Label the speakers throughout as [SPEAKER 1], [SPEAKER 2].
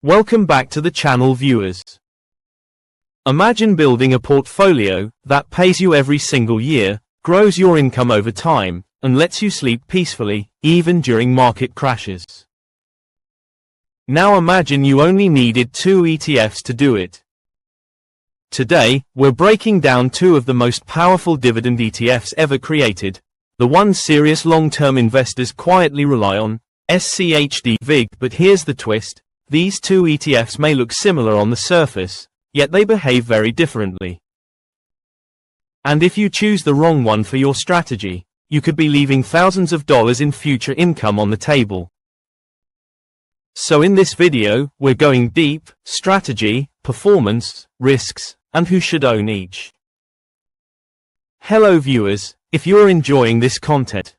[SPEAKER 1] Welcome back to the channel, viewers. Imagine building a portfolio that pays you every single year, grows your income over time, and lets you sleep peacefully, even during market crashes. Now imagine you only needed 2 ETFs to do it. Today, we're breaking down 2 of the most powerful dividend ETFs ever created, the ones serious long-term investors quietly rely on, SCHD VIG. But here's the twist, these 2 ETFs may look similar on the surface, yet they behave very differently. And if you choose the wrong one for your strategy, you could be leaving thousands of dollars in future income on the table. So in this video, we're going deep, strategy, performance, risks, and who should own each. Hello viewers, if you're enjoying this content,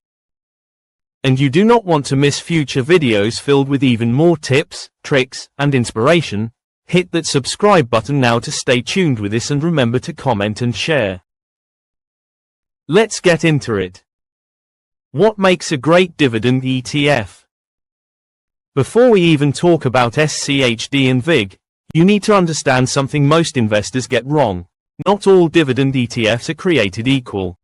[SPEAKER 1] and you do not want to miss future videos filled with even more tips, tricks, and inspiration, hit that subscribe button now to stay tuned with this, and remember to comment and share. Let's get into it. What makes a great dividend ETF? Before we even talk about SCHD and VIG, you need to understand something most investors get wrong. Not all dividend ETFs are created equal.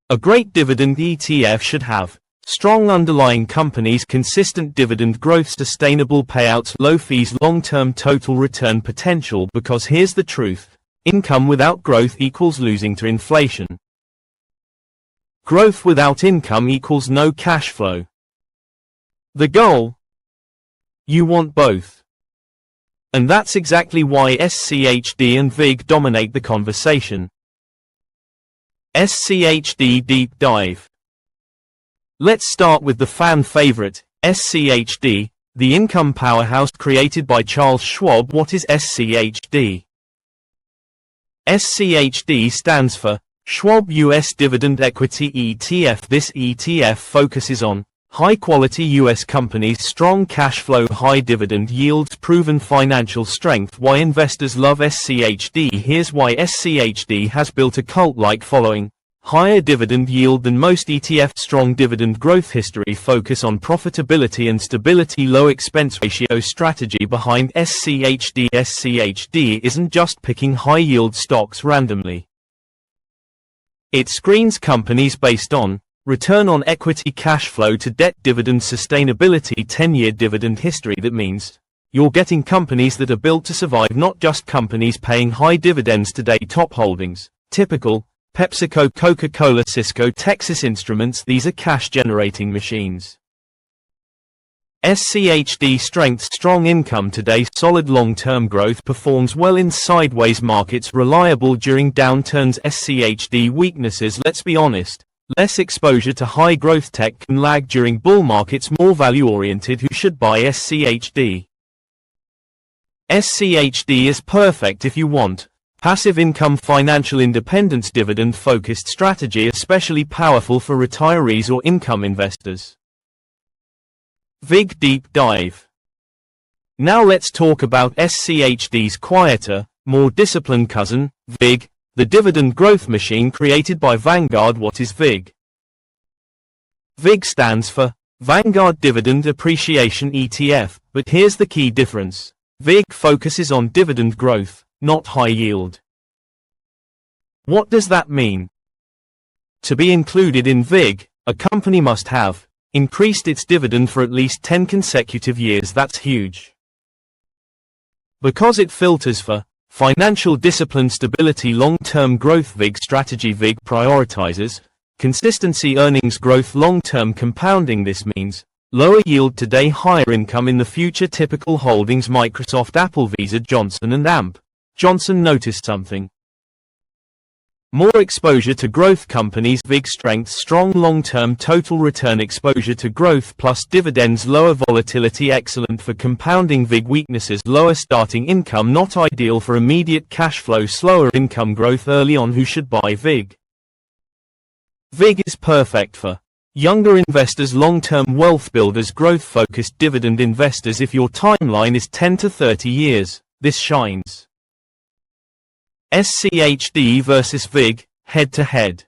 [SPEAKER 1] A great dividend ETF should have strong underlying companies, consistent dividend growth, sustainable payouts, low fees, long-term total return potential, because here's the truth, income without growth equals losing to inflation. Growth without income equals no cash flow. The goal? You want both. And that's exactly why SCHD and VIG dominate the conversation. SCHD Deep Dive. Let's start with the fan favorite, SCHD, the income powerhouse created by Charles Schwab. What is SCHD? SCHD stands for Schwab U.S. Dividend Equity ETF. This ETF focuses on high-quality U.S. companies, strong cash flow, high dividend yields, proven financial strength. Why investors love SCHD? Here's why. SCHD has built a cult-like following. Higher dividend yield than most ETFs, strong dividend growth history, focus on profitability and stability, low expense ratio. Strategy behind SCHD. SCHD isn't just picking high-yield stocks randomly. It screens companies based on return on equity, cash flow to debt, dividend sustainability, 10-year dividend history. That means you're getting companies that are built to survive, not just companies paying high dividends today. Top holdings, typical, PepsiCo, Coca-Cola, Cisco, Texas Instruments. These are cash-generating machines. SCHD strengths, strong income today, solid long-term growth, performs well in sideways markets, reliable during downturns. SCHD weaknesses, let's be honest, less exposure to high-growth tech, can lag during bull markets, more value-oriented. Who should buy SCHD? SCHD is perfect if you want passive income, financial independence, dividend-focused strategy, especially powerful for retirees or income investors. VIG Deep Dive. Now let's talk about SCHD's quieter, more disciplined cousin, VIG, the dividend growth machine created by Vanguard. What is VIG? VIG stands for Vanguard Dividend Appreciation ETF, but here's the key difference. VIG focuses on dividend growth, not high yield. What does that mean? To be included in VIG, a company must have increased its dividend for at least 10 consecutive years. That's huge. Because it filters for financial discipline, stability, long-term growth. VIG strategy. VIG prioritizes consistency, earnings growth, long-term compounding. This means lower yield today, higher income in the future. Typical holdings: Microsoft, Apple, Visa, Johnson & Amp. Johnson noticed something. More exposure to growth companies. VIG strengths, strong long-term total return, exposure to growth plus dividends, lower volatility, excellent for compounding. VIG weaknesses: lower starting income, not ideal for immediate cash flow, slower income growth early on. Who should buy VIG? VIG is perfect for younger investors, long-term wealth builders, growth-focused dividend investors. If your timeline is 10 to 30 years, this shines. SCHD versus VIG, head-to-head.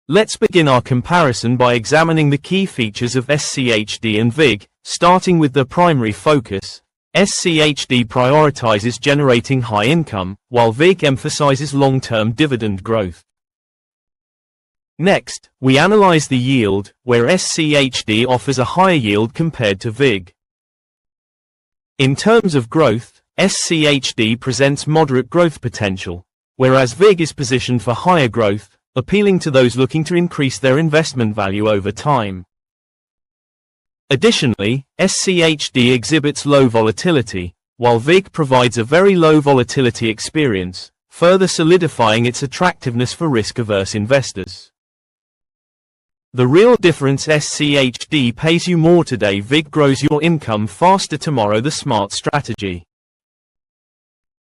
[SPEAKER 1] Let's begin our comparison by examining the key features of SCHD and VIG, Starting with their primary focus, SCHD prioritizes generating high income, while VIG emphasizes long-term dividend growth. Next, we analyze the yield, where SCHD offers a higher yield compared to VIG. In terms of growth, SCHD presents moderate growth potential, whereas VIG is positioned for higher growth, appealing to those looking to increase their investment value over time. Additionally, SCHD exhibits low volatility, while VIG provides a very low volatility experience, further solidifying its attractiveness for risk-averse investors. The real difference: SCHD pays you more today, VIG grows your income faster tomorrow. The smart strategy.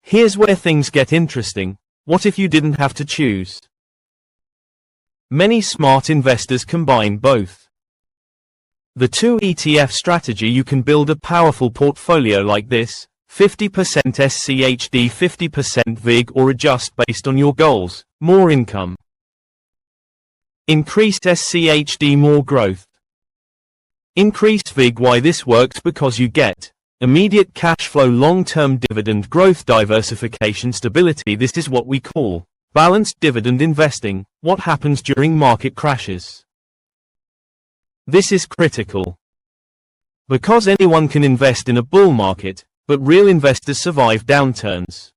[SPEAKER 1] Here's where things get interesting. What if you didn't have to choose? Many smart investors combine both. The 2 ETF strategy. You can build a powerful portfolio like this: 50% SCHD, 50% VIG, or adjust based on your goals. More income. Increased SCHD, more growth. Increased VIG. Why this works? Because you get immediate cash flow, long-term dividend growth, diversification, stability. This is what we call balanced dividend investing. What happens during market crashes? This is critical. Because anyone can invest in a bull market, but real investors survive downturns.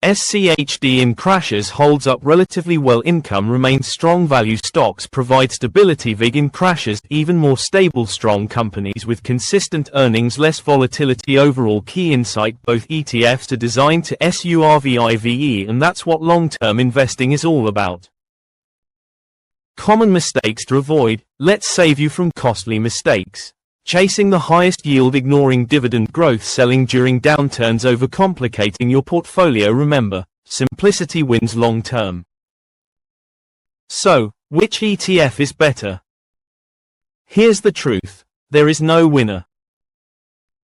[SPEAKER 1] SCHD in crashes holds up relatively well. Income remains strong. Value stocks provide stability. VIG in crashes, even more stable. Strong companies with consistent earnings, less volatility. Overall key insight: both ETFs are designed to survive, and that's what long-term investing is all about. Common mistakes to avoid. Let's save you from costly mistakes. Chasing the highest yield, ignoring dividend growth, selling during downturns, overcomplicating your portfolio. Remember, simplicity wins long term. So, which ETF is better? Here's the truth: there is no winner.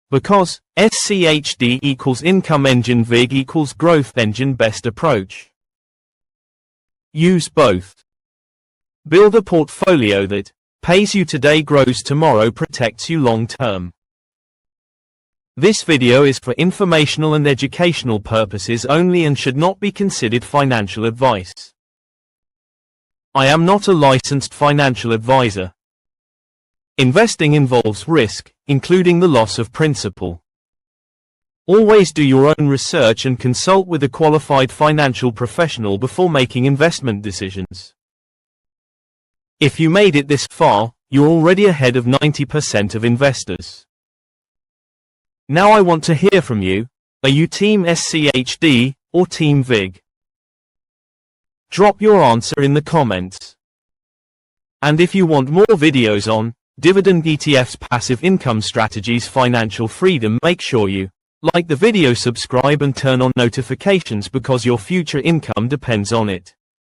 [SPEAKER 1] Because SCHD equals income engine, VIG equals growth engine. Best approach: use both. Build a portfolio that pays you today, grows tomorrow, protects you long term. This video is for informational and educational purposes only and should not be considered financial advice. I am not a licensed financial advisor. Investing involves risk, including the loss of principal. Always do your own research and consult with a qualified financial professional before making investment decisions. If you made it this far, you're already ahead of 90% of investors. Now I want to hear from you. Are you Team SCHD or Team VIG? Drop your answer in the comments. And if you want more videos on Dividend ETFs, passive income strategies, financial freedom, make sure you like the video, subscribe and turn on notifications, because your future income depends on it.